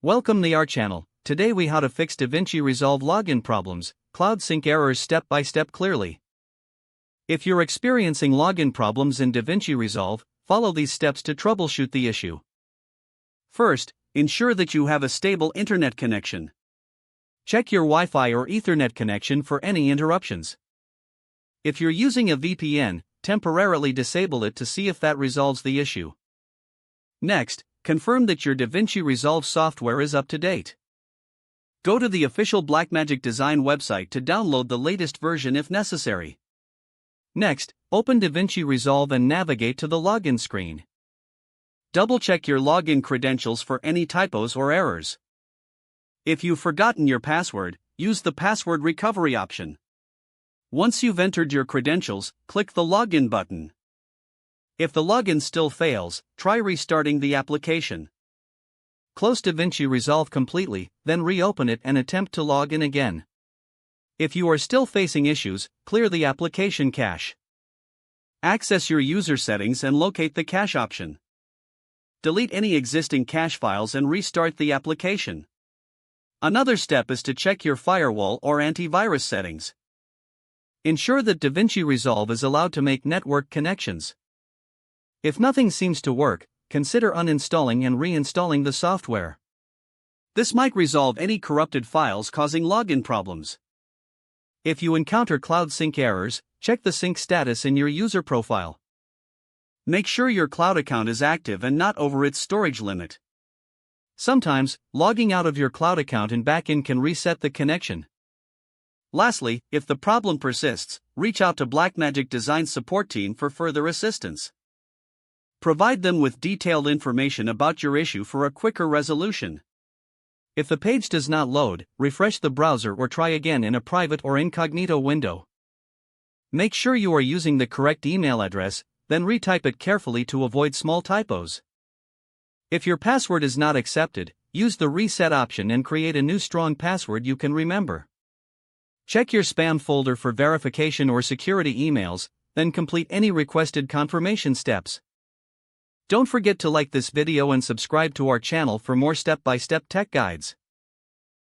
Welcome to our channel. Today we how to fix DaVinci Resolve login problems, cloud sync errors step by step clearly. If you're experiencing login problems in DaVinci Resolve, follow these steps to troubleshoot the issue. First, ensure that you have a stable internet connection. Check your Wi-Fi or Ethernet connection for any interruptions. If you're using a VPN, temporarily disable it to see if that resolves the issue. Next, confirm that your DaVinci Resolve software is up to date. Go to the official Blackmagic Design website to download the latest version if necessary. Next, open DaVinci Resolve and navigate to the login screen. Double-check your login credentials for any typos or errors. If you've forgotten your password, use the password recovery option. Once you've entered your credentials, click the Login button. If the login still fails, try restarting the application. Close DaVinci Resolve completely, then reopen it and attempt to log in again. If you are still facing issues, clear the application cache. Access your user settings and locate the cache option. Delete any existing cache files and restart the application. Another step is to check your firewall or antivirus settings. Ensure that DaVinci Resolve is allowed to make network connections. If nothing seems to work, consider uninstalling and reinstalling the software. This might resolve any corrupted files causing login problems. If you encounter cloud sync errors, check the sync status in your user profile. Make sure your cloud account is active and not over its storage limit. Sometimes, logging out of your cloud account and back in can reset the connection. Lastly, if the problem persists, reach out to Blackmagic Design support team for further assistance. Provide them with detailed information about your issue for a quicker resolution. If the page does not load, refresh the browser or try again in a private or incognito window. Make sure you are using the correct email address, then retype it carefully to avoid small typos. If your password is not accepted, use the reset option and create a new strong password you can remember. Check your spam folder for verification or security emails, then complete any requested confirmation steps. Don't forget to like this video and subscribe to our channel for more step-by-step tech guides.